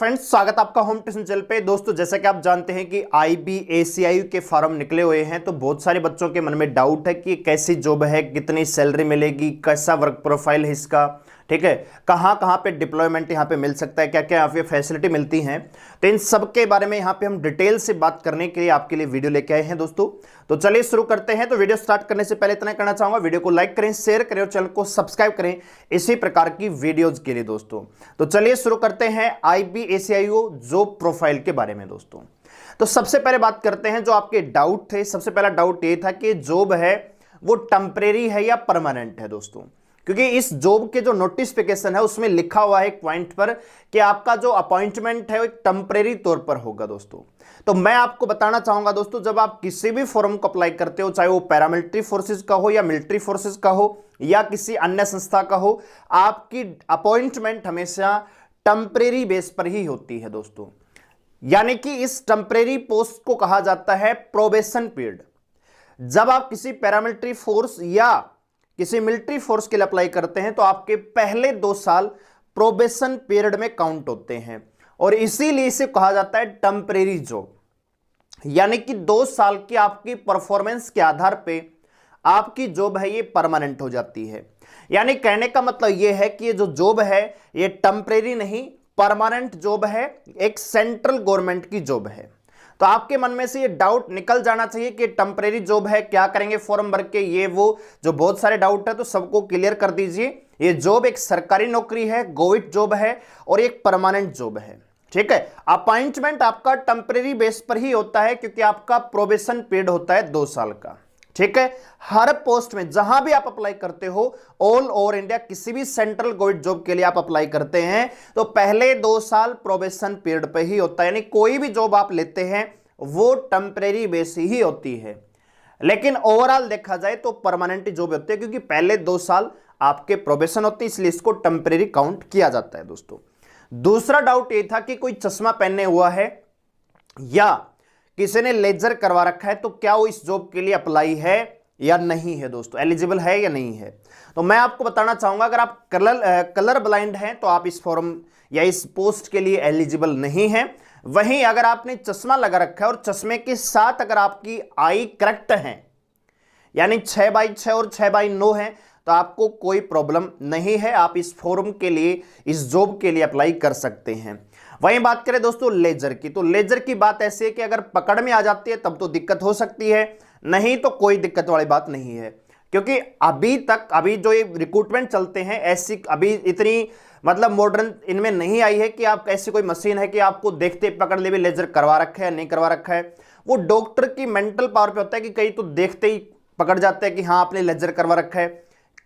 Friends, स्वागत आपका home tuition channel पे। दोस्तों, जैसा कि आप जानते हैं कि IBACIU के फॉर्म निकले हुए हैं, तो बहुत सारे बच्चों के मन में डाउट है कि कैसी जॉब है, कितनी सैलरी मिलेगी, कैसा वर्क प्रोफाइल है इसका, ठीक है, कहाँ कहाँ पे डिप्लॉयमेंट यहाँ पे मिल सकता है, क्या क्या यहाँ पे फैसिलिटी मिलती हैं। तो इन सब के बारे में यहाँ पे हम डिटेल से बात करने के लिए आपके लिए वीडियो लेके आए हैं दोस्तों। तो चलिए शुरू करते हैं। तो वीडियो स्टार्ट करने से पहले इतना कहना चाहूंगा, वीडियो को लाइक करें, शेयर करें और चैनल को सब्सक्राइब करें इसी प्रकार की वीडियोज के लिए दोस्तों। तो चलिए शुरू करते हैं IBACIU जॉब प्रोफाइल के बारे में दोस्तों। तो सबसे पहले बात करते हैं जो आपके डाउट थे। सबसे पहला डाउट ये था कि जॉब है वो टेम्परेरी है या परमानेंट है दोस्तों, क्योंकि इस जॉब के जो नोटिफिकेशन है उसमें लिखा हुआ है एक पॉइंट पर कि आपका जो अपॉइंटमेंट है वो एक टेम्परेरी तौर पर होगा दोस्तों। तो मैं आपको बताना चाहूंगा दोस्तों, जब आप किसी भी फॉर्म को अप्लाई करते हो, चाहे वो पैरामिलिट्री फोर्सेस का हो या मिलिट्री फोर्सेस का हो या किसी अन्य संस्था का हो, आपकी अपॉइंटमेंट हमेशा टेम्परेरी बेस पर ही होती है दोस्तों। यानी कि इस टेम्परेरी पोस्ट को कहा जाता है प्रोबेशन पीरियड। जब आप किसी पैरामिलिट्री फोर्स या किसी मिलिट्री फोर्स के लिए अप्लाई करते हैं तो आपके पहले 2 साल प्रोबेशन पीरियड में काउंट होते हैं और इसीलिए इसे कहा जाता है टेम्परेरी जॉब। यानी कि 2 साल की आपकी परफॉर्मेंस के आधार पे आपकी जॉब है ये परमानेंट हो जाती है। यानी कहने का मतलब ये है कि ये जो जॉब है ये टेम्परेरी नहीं, परमानेंट जॉब है, एक सेंट्रल गवर्नमेंट की जॉब है। तो आपके मन में से ये डाउट निकल जाना चाहिए कि टेम्परेरी जॉब है, क्या करेंगे फॉर्म भर के, ये वो जो बहुत सारे डाउट है तो सबको क्लियर कर दीजिए। ये जॉब एक सरकारी नौकरी है, गवर्नमेंट जॉब है और एक परमानेंट जॉब है, ठीक है। अपॉइंटमेंट आपका टेम्परेरी बेस पर ही होता है क्योंकि आपका प्रोबेशन पीरियड होता है 2 साल का, ठीक है। हर पोस्ट में जहां भी आप अप्लाई करते हो, ऑल ओवर इंडिया किसी भी सेंट्रल गवर्नमेंट जॉब के लिए आप अप्लाई करते हैं तो पहले 2 साल प्रोबेशन पीरियड पे ही होता है। यानी कोई भी जॉब आप लेते हैं वो टेम्परेरी बेस ही होती है, लेकिन ओवरऑल देखा जाए तो परमानेंट जॉब होती है क्योंकि पहले 2 साल आपके प्रोबेशन होती है, इसलिए इसको टेम्परेरी काउंट किया जाता है दोस्तों। दूसरा डाउट ये था कि कोई चश्मा पहने हुआ है या किसी ने लेजर करवा रखा है तो क्या वो इस जॉब के लिए अप्लाई है या नहीं है दोस्तों, एलिजिबल है या नहीं है। तो मैं आपको बताना चाहूंगा, अगर आप कलर ब्लाइंड हैं तो आप इस फॉर्म या इस पोस्ट के लिए एलिजिबल नहीं है। वहीं अगर आपने चश्मा लगा रखा है और चश्मे के साथ अगर आपकी आई करेक्ट है, यानी 6/6 और 6/9 है, तो आपको कोई प्रॉब्लम नहीं है, आप इस फॉर्म के लिए, इस जॉब के लिए अप्लाई कर सकते हैं। वहीं बात करें दोस्तों लेजर की, तो लेजर की बात ऐसी है कि अगर पकड़ में आ जाती है तब तो दिक्कत हो सकती है, नहीं तो कोई दिक्कत वाली बात नहीं है। क्योंकि अभी जो ये रिक्रूटमेंट चलते हैं, ऐसी अभी इतनी मतलब मॉडर्न इनमें नहीं आई है कि आप ऐसी कोई मशीन है कि आपको देखते पकड़ ले भी लेजर करवा रखा है नहीं करवा रखा है। वो डॉक्टर की मेंटल पावर पे होता है कि कई तो देखते ही पकड़ जाते हैं कि हाँ आपने लेजर करवा रखा है,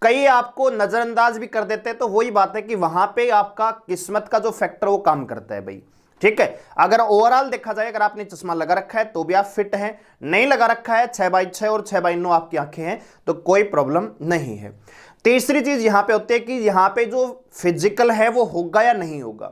कई आपको नजरअंदाज भी कर देते हैं। तो वही बात है कि वहां पे आपका किस्मत का जो फैक्टर वो काम करता है भाई, ठीक है। अगर ओवरऑल देखा जाए, अगर आपने चश्मा लगा रखा है तो भी आप फिट हैं, नहीं लगा रखा है 6/6 और 6/9 आपकी आंखें हैं तो कोई प्रॉब्लम नहीं है। तीसरी चीज यहां पे होती है कि यहां पे जो फिजिकल है वो होगा या नहीं होगा।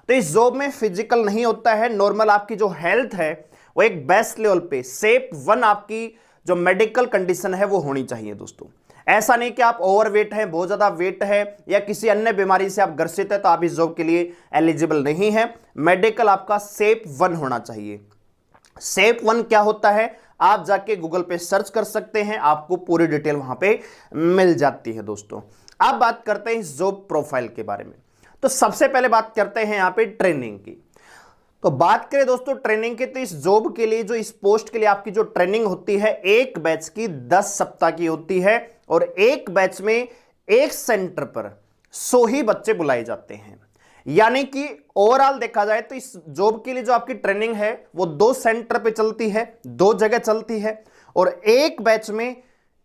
तो इस जॉब में फिजिकल नहीं होता है, नॉर्मल आपकी जो हेल्थ है वो एक बेस्ट लेवल पे शेप 1 आपकी जो मेडिकल कंडीशन है वो होनी चाहिए दोस्तों। ऐसा नहीं कि आप ओवरवेट हैं, बहुत ज्यादा वेट है या किसी अन्य बीमारी से आप ग्रसित है तो आप इस जॉब के लिए एलिजिबल नहीं है। मेडिकल आपका शेप 1 होना चाहिए। शेप 1 क्या होता है आप जाके गूगल पे सर्च कर सकते हैं, आपको पूरी डिटेल वहां पे मिल जाती है दोस्तों। अब बात करते हैं इस जॉब प्रोफाइल के बारे में। तो सबसे पहले बात करते हैं यहां पे ट्रेनिंग की। तो बात करें दोस्तों ट्रेनिंग की, तो इस जॉब के लिए, जो इस पोस्ट के लिए आपकी जो ट्रेनिंग होती है, एक बैच की 10 सप्ताह की होती है और एक बैच में एक सेंटर पर 100 ही बच्चे बुलाए जाते हैं। यानी कि ओवरऑल देखा जाए तो इस जॉब के लिए जो आपकी ट्रेनिंग है वो 2 सेंटर पे चलती है, 2 जगह चलती है और एक बैच में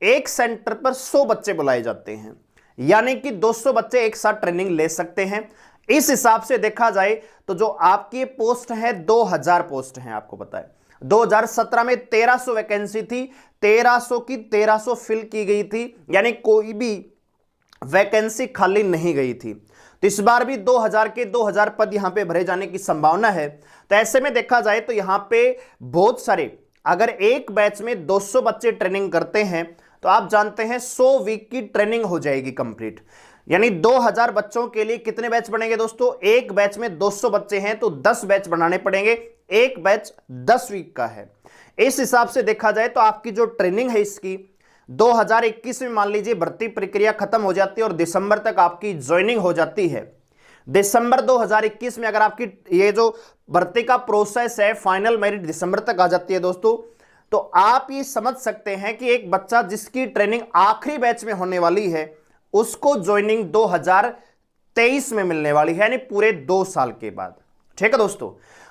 एक सेंटर पर 100 बच्चे बुलाए जाते हैं। यानी कि 200 बच्चे एक साथ ट्रेनिंग ले सकते हैं। इस हिसाब से देखा जाए तो जो आपकी पोस्ट है 2000 पोस्ट हैं, आपको पता है 2017 में 1300 वैकेंसी थी, 1300 की 1300 फिल की गई थी, यानी कोई भी वैकेंसी खाली नहीं गई थी। तो इस बार भी 2000 के 2000 पद यहां पे भरे जाने की संभावना है। तो ऐसे में देखा जाए तो यहां पे बहुत सारे, अगर एक बैच में 200 बच्चे ट्रेनिंग करते हैं तो आप जानते हैं 100 वीक की ट्रेनिंग हो जाएगी कंप्लीट। यानी 2000 बच्चों के लिए कितने बैच बनेंगे दोस्तों? एक बैच में 200 बच्चे हैं तो 10 बैच बनाने पड़ेंगे। एक बैच 10 वीक का है। इस हिसाब से देखा जाए तो आपकी जो ट्रेनिंग है इसकी 2021 में मान लीजिए भर्ती प्रक्रिया खत्म हो जाती है और दिसंबर तक आपकी ज्वाइनिंग हो जाती है। दिसंबर 2021 में अगर आपकी ये जो भर्ती का प्रोसेस है फाइनल मेरिट दिसंबर तक आ जाती है दोस्तों, तो आप ये समझ सकते हैं कि एक बच्चा जिसकी ट्रेनिंग आखिरी बैच में होने वाली है उसको ज्वाइनिंग 2023 में मिलने वाली है, यानी पूरे 2 साल के बाद। ठीक है दोस्तों,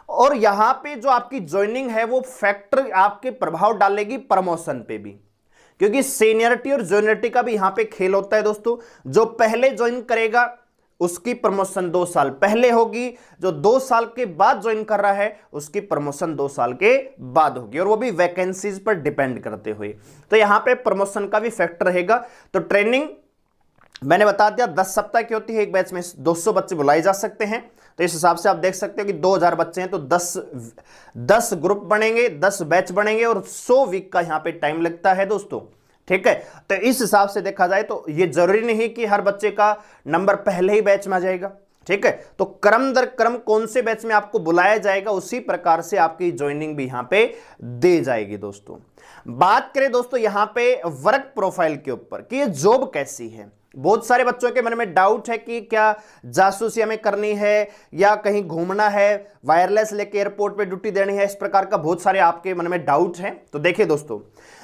और यहां पे जो आपकी ज्वाइनिंग है वो फैक्टर आपके प्रभाव डालेगी प्रमोशन पे भी, क्योंकि सीनियरिटी और जूनियरिटी का भी यहां पे खेल होता है दोस्तों। जो पहले ज्वाइन करेगा उसकी प्रमोशन 2 साल पहले होगी, जो 2 साल के बाद ज्वाइन कर रहा है उसकी प्रमोशन 2 साल के बाद होगी, और वो भी वैकेंसीज पर डिपेंड करते हुए। तो यहां पे प्रमोशन का भी फैक्टर रहेगा। तो ट्रेनिंग मैंने बता दिया 10 सप्ताह की होती है, एक बैच में 200 बच्चे बुलाए जा सकते हैं। तो इस हिसाब से आप देख सकते हो कि 2000 बच्चे हैं तो 10 ग्रुप बनेंगे, 10 बैच बनेंगे और 100 वीक का यहां पे टाइम लगता है दोस्तों। ठीक है, तो इस हिसाब से देखा जाए तो ये जरूरी नहीं कि हर बच्चे का नंबर पहले ही बैच में आ जाएगा। ठीक है, तो क्रम दर क्रम कौन से बैच में आपको बुलाया जाएगा उसी प्रकार से आपकी ज्वाइनिंग भी यहां पे दे जाएगी दोस्तों। बात करें दोस्तों यहां पे वर्क प्रोफाइल के ऊपर कि ये जॉब कैसी है। बहुत सारे बच्चों के मन में डाउट है कि क्या जासूसी हमें करनी है या कहीं घूमना है, वायरलेस लेके एयरपोर्ट पे ड्यूटी देनी है, इस प्रकार का बहुत सारे आपके मन में डाउट है। तो देखिए दोस्तों,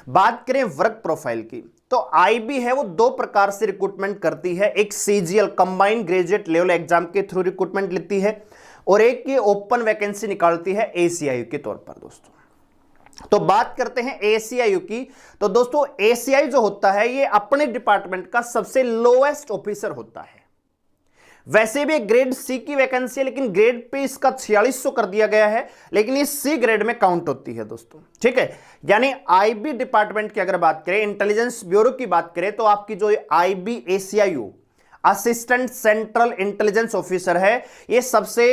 बात करें वर्क प्रोफाइल की तो आईबी है वो 2 प्रकार से रिक्रूटमेंट करती है। एक CGL combined graduate level exam के थ्रू रिक्रूटमेंट लेती है और एक की ओपन वैकेंसी निकालती है एसीआईयू के तौर पर दोस्तों। तो बात करते हैं एसीआईयू की। तो दोस्तों एसीआईयू जो होता है ये अपने डिपार्टमेंट का सबसे लोएस्ट ऑफिसर होता है। वैसे भी ग्रेड सी की वैकेंसी है लेकिन ग्रेड पे इसका 4600 कर दिया गया है, लेकिन ये सी ग्रेड में काउंट होती है दोस्तों। ठीक है, यानी आईबी डिपार्टमेंट की अगर बात करें, इंटेलिजेंस ब्यूरो की बात करें, तो आपकी जो IB ACIU assistant central intelligence officer है ये सबसे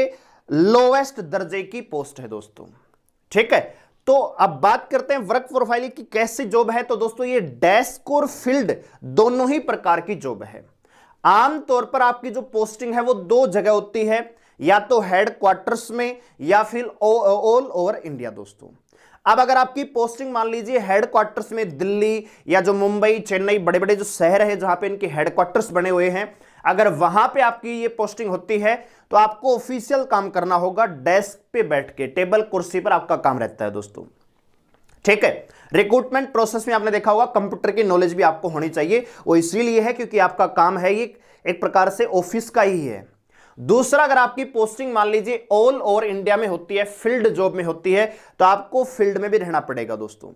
लोएस्ट दर्जे की पोस्ट है दोस्तों। ठीक है, तो अब बात करते हैं वर्क प्रोफाइल की कैसी जॉब है। तो दोस्तों ये डेस्क और फील्ड दोनों ही प्रकार की जॉब है। आमतौर पर आपकी जो पोस्टिंग है वो 2 जगह होती है, या तो हेडक्वार्टर्स में या फिर ऑल ओवर इंडिया दोस्तों। अब अगर आपकी पोस्टिंग मान लीजिए हेडक्वार्टर्स में दिल्ली या जो मुंबई चेन्नई बड़े बड़े जो शहर है जहां पे इनके हेडक्वार्टर्स बने हुए हैं, अगर वहां पे आपकी ये पोस्टिंग होती है तो आपको ऑफिशियल काम करना होगा, डेस्क पे बैठ के टेबल कुर्सी पर आपका काम रहता है दोस्तों। ठीक है, रिक्रूटमेंट प्रोसेस में आपने देखा होगा कंप्यूटर की नॉलेज भी आपको होनी चाहिए, वो इसीलिए है क्योंकि आपका काम है ये एक प्रकार से ऑफिस का ही है। दूसरा, अगर आपकी पोस्टिंग मान लीजिए ऑल ओवर इंडिया में होती है, फील्ड जॉब में होती है, तो आपको फील्ड में भी रहना पड़ेगा दोस्तों।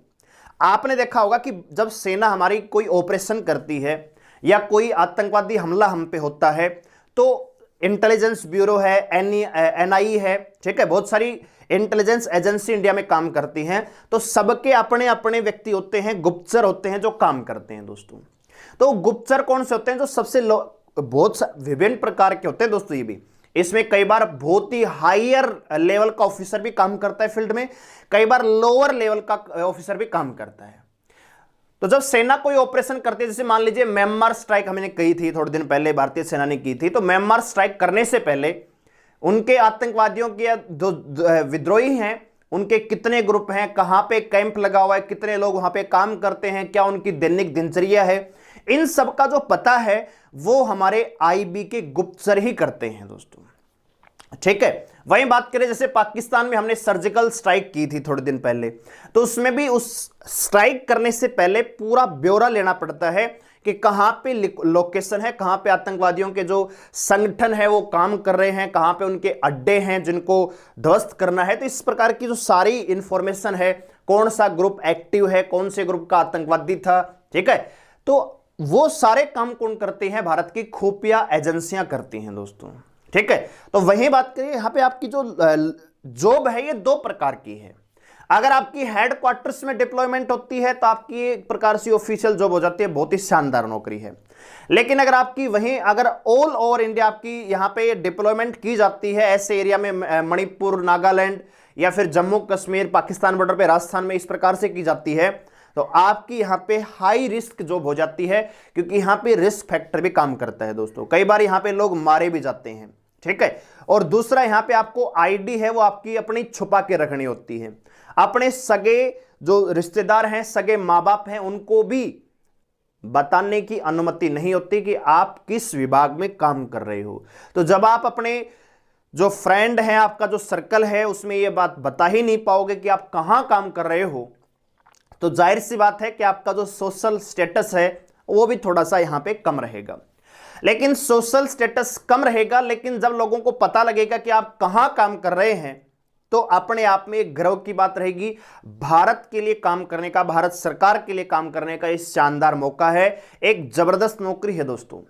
आपने देखा होगा कि जब सेना हमारी कोई ऑपरेशन करती है या कोई आतंकवादी हमला हम पे होता है तो इंटेलिजेंस ब्यूरो है, एनआई है, ठीक है, बहुत सारी इंटेलिजेंस एजेंसी इंडिया में काम करती हैं, तो सबके अपने अपने व्यक्ति होते हैं, गुप्तचर होते हैं जो काम करते हैं दोस्तों। तो गुप्तचर कौन से होते हैं? जो सबसे बहुत विभिन्न प्रकार के होते हैं दोस्तों। ये भी इसमें कई बार बहुत ही हायर लेवल का ऑफिसर भी काम करता है फील्ड में, कई बार लोअर लेवल का ऑफिसर भी काम करता है। तो जब सेना कोई ऑपरेशन करती है, जैसे मान लीजिए म्यांमार स्ट्राइक हमने की थी थोड़े दिन पहले, भारतीय सेना ने की थी, तो म्यांमार स्ट्राइक करने से पहले उनके आतंकवादियों के जो विद्रोही हैं उनके कितने ग्रुप हैं, कहां पे कैंप लगा हुआ है, कितने लोग वहां पे काम करते हैं, क्या उनकी दैनिक दिनचर्या है, इन सब का जो पता है वो हमारे आईबी के गुप्तचर ही करते हैं दोस्तों। ठीक है, वहीं बात करें जैसे पाकिस्तान में हमने सर्जिकल स्ट्राइक की थी थोड़े दिन पहले, तो उसमें भी उस स्ट्राइक करने से पहले पूरा ब्यौरा लेना पड़ता है कि कहां पे लोकेशन है, कहां पे आतंकवादियों के जो संगठन है वो काम कर रहे हैं, कहां पे उनके अड्डे हैं जिनको ध्वस्त करना है। तो इस प्रकार की जो सारी इंफॉर्मेशन है, कौन सा ग्रुप एक्टिव है, कौन से ग्रुप का आतंकवादी था, ठीक है, तो वो सारे काम कौन करते हैं? भारत की खुफिया एजेंसियां करती हैं दोस्तों। ठीक है, तो वही बात करिए यहां पे आपकी जो जॉब है ये 2 प्रकार की है। अगर आपकी हेडक्वार्टर्स में डिप्लॉयमेंट होती है तो आपकी एक प्रकार से ऑफिशियल जॉब हो जाती है, बहुत ही शानदार नौकरी है। लेकिन अगर आपकी वहीं अगर ऑल ओवर इंडिया आपकी यहां पे डिप्लॉयमेंट की जाती है, ऐसे एरिया में मणिपुर, नागालैंड या फिर जम्मू कश्मीर, पाकिस्तान बॉर्डर पे राजस्थान में, इस प्रकार से की जाती है, तो आपकी यहां पे हाई रिस्क जॉब हो जाती है, क्योंकि यहां पे रिस्क फैक्टर भी काम करता है दोस्तों। कई बार यहां पे लोग मारे भी जाते हैं, ठीक है। और दूसरा यहां पे आपको आईडी है वो आपकी अपनी छुपा के रखनी होती है। अपने सगे जो रिश्तेदार हैं, सगे माँ बाप हैं, उनको भी बताने की अनुमति नहीं होती कि आप किस विभाग में काम कर रहे हो। तो जब आप अपने जो फ्रेंड है, आपका जो सर्कल है, उसमें यह बात बता ही नहीं पाओगे कि आप कहां काम कर रहे हो, तो जाहिर सी बात है कि आपका जो सोशल स्टेटस है वो भी थोड़ा सा यहां पे कम रहेगा। लेकिन सोशल स्टेटस कम रहेगा, लेकिन जब लोगों को पता लगेगा कि आप कहां काम कर रहे हैं, तो अपने आप में एक गर्व की बात रहेगी। भारत के लिए काम करने का, भारत सरकार के लिए काम करने का इस शानदार मौका है। एक जबरदस्त नौकरी है दोस्तों।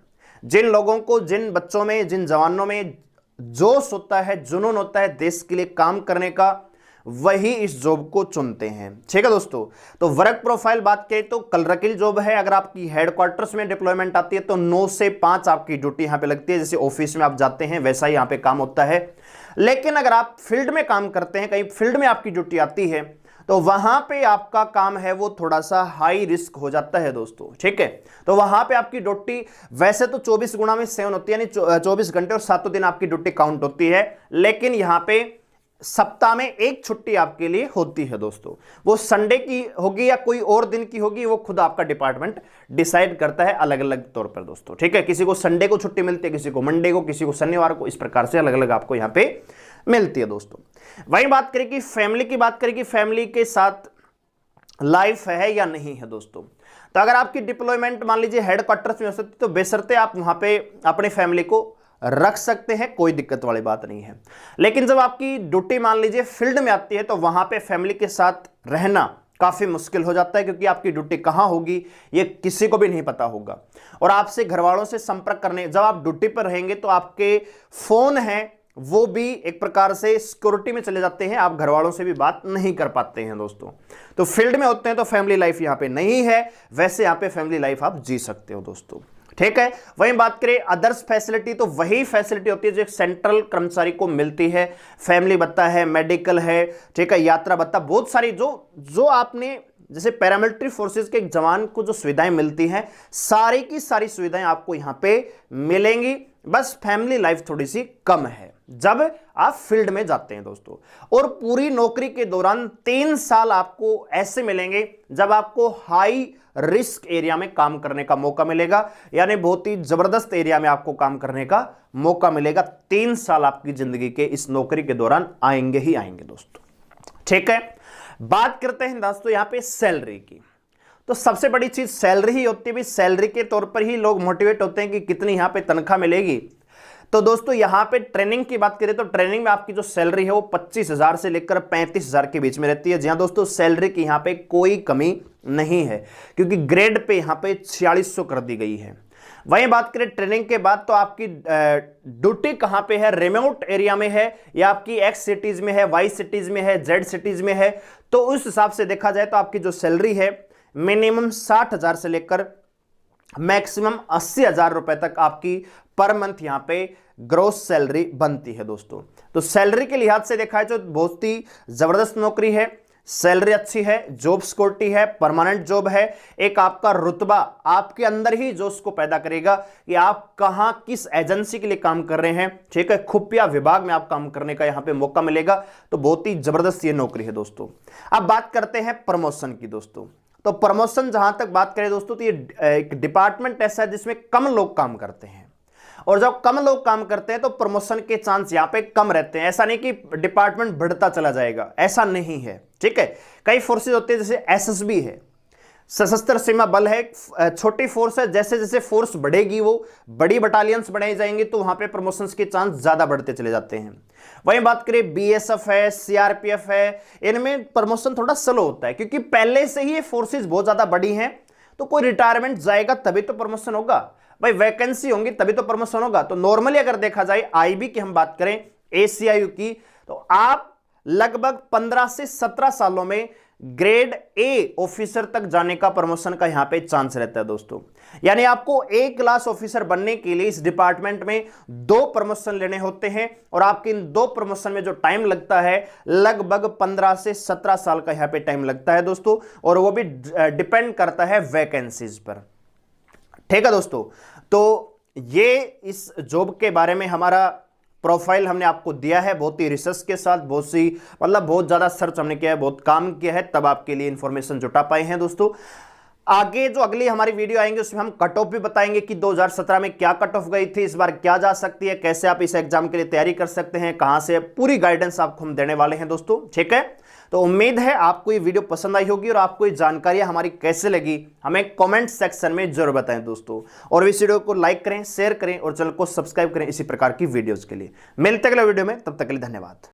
जिन लोगों को, जिन बच्चों में, जिन जवानों में जोश होता है, जुनून होता है देश के लिए काम करने का, वही इस जॉब को चुनते हैं, ठीक है दोस्तों। तो वर्क प्रोफाइल बात करें तो कलरकिल जॉब है। अगर आपकी हेडक्वार्टर्स में डिप्लॉयमेंट आती है तो 9 से 5 आपकी ड्यूटी यहां पे लगती है। जैसे ऑफिस में आप जाते हैं वैसा ही यहां पे काम होता है। लेकिन अगर आप फील्ड में काम करते हैं, कहीं फील्ड में आपकी ड्यूटी आती है, तो वहां पे आपका काम है वो थोड़ा सा हाई रिस्क हो जाता है दोस्तों, ठीक है। तो वहां पे आपकी ड्यूटी वैसे तो 24x7 होती है, यानी 24 घंटे और 7 दिन आपकी ड्यूटी काउंट होती है। लेकिन यहां पे सप्ताह में एक छुट्टी आपके लिए होती है दोस्तों। वो संडे की होगी या कोई और दिन की होगी, वो खुद आपका डिपार्टमेंट डिसाइड करता है अलग अलग तौर पर दोस्तों, ठीक है। किसी को संडे को छुट्टी मिलती है, किसी को मंडे को, किसी को शनिवार को, इस प्रकार से अलग अलग आपको यहां पे मिलती है दोस्तों। वहीं बात करें कि फैमिली की बात करें कि फैमिली के साथ लाइफ है या नहीं है दोस्तों। तो अगर आपकी डिप्लॉयमेंट मान लीजिए हेडक्वार्टर्स में हो सकती, तो बेशर्ते आप वहां पे अपनी फैमिली को रख सकते हैं, कोई दिक्कत वाली बात नहीं है। लेकिन जब आपकी ड्यूटी मान लीजिए फील्ड में आती है, तो वहां पे फैमिली के साथ रहना काफी मुश्किल हो जाता है, क्योंकि आपकी ड्यूटी कहां होगी ये किसी को भी नहीं पता होगा। और आपसे घर वालों से संपर्क करने, जब आप ड्यूटी पर रहेंगे तो आपके फोन हैं वो भी एक प्रकार से सिक्योरिटी में चले जाते हैं, आप घर वालों से भी बात नहीं कर पाते हैं दोस्तों। तो फील्ड में होते हैं तो फैमिली लाइफ यहां पे नहीं है, वैसे यहां पे फैमिली लाइफ आप जी सकते हो दोस्तों, ठीक है। वहीं बात करें अदर्स फैसिलिटी, तो वही फैसिलिटी होती है जो एक सेंट्रल कर्मचारी को मिलती है। फैमिली भत्ता है, मेडिकल है, ठीक है, यात्रा भत्ता, बहुत सारी जो आपने जैसे पैरामिलिट्री फोर्सेस के एक जवान को जो सुविधाएं मिलती हैं, सारी की सारी सुविधाएं आपको यहां पे मिलेंगी। बस फैमिली लाइफ थोड़ी सी कम है जब आप फील्ड में जाते हैं दोस्तों। और पूरी नौकरी के दौरान 3 साल आपको ऐसे मिलेंगे जब आपको हाई रिस्क एरिया में काम करने का मौका मिलेगा, यानी बहुत ही जबरदस्त एरिया में आपको काम करने का मौका मिलेगा। 3 साल आपकी जिंदगी के इस नौकरी के दौरान आएंगे ही आएंगे दोस्तों, ठीक है। बात करते हैं दोस्तों यहां पे सैलरी की। तो सबसे बड़ी चीज सैलरी ही होती है। भी सैलरी के तौर पर ही लोग मोटिवेट होते हैं कि कितनी यहां पे तनख्वाह मिलेगी। तो दोस्तों यहां पे ट्रेनिंग की बात करें तो ट्रेनिंग में आपकी जो सैलरी है वो 25,000 से लेकर 35,000 के बीच में रहती है। जी हां दोस्तों, सैलरी की यहां पे कोई कमी नहीं है, क्योंकि ग्रेड पे यहां पे 4600 कर दी गई है। वहीं बात करें ट्रेनिंग के बाद तो आपकी ड्यूटी कहां पे है, रिमोट एरिया में है या आपकी एक्स सिटीज में है, वाई सिटीज में है, जेड सिटीज में है, तो उस हिसाब से देखा जाए तो आपकी जो सैलरी है मिनिमम 60,000 से लेकर मैक्सिमम 80,000 रुपए तक आपकी पर मंथ यहां पे ग्रोस सैलरी बनती है दोस्तों। तो सैलरी के लिहाज से देखा है तो बहुत ही जबरदस्त नौकरी है, सैलरी अच्छी है, जॉब सिक्योरिटी है, परमानेंट जॉब है। एक आपका रुतबा आपके अंदर ही जो उसको पैदा करेगा कि आप कहां किस एजेंसी के लिए काम कर रहे हैं, ठीक है, खुफिया विभाग में आप काम करने का यहां पे मौका मिलेगा। तो बहुत ही जबरदस्त ये नौकरी है दोस्तों। अब बात करते हैं प्रमोशन की दोस्तों। तो प्रमोशन जहां तक बात करें दोस्तों, तो ये एक डिपार्टमेंट ऐसा है जिसमें कम लोग काम करते हैं, और जब कम लोग काम करते हैं तो प्रमोशन के चांस यहां पे कम रहते हैं। ऐसा नहीं कि डिपार्टमेंट बढ़ता चला जाएगा, ऐसा नहीं है, ठीक है। कई फोर्सेज होते हैं, जैसे एसएसबी है, सशस्त्र सीमा बल है, छोटी फोर्स है। जैसे जैसे फोर्स बढ़ेगी, वो बड़ी बटालियंस बनाई जाएंगी, तो वहां पे प्रमोशंस के चांस ज्यादा बढ़ते चले जाते हैं। वहीं बात करें बीएसएफ है, सीआरपीएफ है, इनमें प्रमोशन थोड़ा स्लो होता है, क्योंकि पहले से ही ये फोर्सेज बहुत ज्यादा बड़ी हैं। तो कोई रिटायरमेंट जाएगा तभी तो प्रमोशन होगा भाई, वैकेंसी होंगी तभी तो प्रमोशन होगा। तो नॉर्मली अगर देखा जाए आईबी की हम बात करें, एसीआईयू की, तो आप लगभग 15 से 17 सालों में ग्रेड ए ऑफिसर तक जाने का प्रमोशन का यहां पे चांस रहता है दोस्तों। यानी आपको ए क्लास ऑफिसर बनने के लिए इस डिपार्टमेंट में 2 प्रमोशन लेने होते हैं और आपके इन 2 प्रमोशन में जो टाइम लगता है लगभग 15 से 17 साल का यहां पे टाइम लगता है दोस्तों, और वो भी डिपेंड करता है वैकेंसीज पर। ठीक है दोस्तों, तो ये इस जॉब के बारे में हमारा प्रोफाइल हमने आपको दिया है, बहुत ही रिसर्च के साथ, बहुत ज्यादा सर्च हमने किया है, बहुत काम किया है, तब आपके लिए इंफॉर्मेशन जुटा पाए हैं दोस्तों। आगे जो अगली हमारी वीडियो आएंगे उसमें हम कट ऑफ भी बताएंगे कि 2017 में क्या कट ऑफ गई थी, इस बार क्या जा सकती है, कैसे आप इस एग्जाम के लिए तैयारी कर सकते हैं, कहां से, पूरी गाइडेंस आपको हम देने वाले हैं दोस्तों। ठीक है, तो उम्मीद है आपको ये वीडियो पसंद आई होगी, और आपको ये जानकारियां हमारी कैसे लगी हमें कमेंट सेक्शन में जरूर बताएं दोस्तों। और इस वीडियो को लाइक करें, शेयर करें और चैनल को सब्सक्राइब करें इसी प्रकार की वीडियोस के लिए। मिलते हैं अगले वीडियो में, तब तक के लिए धन्यवाद।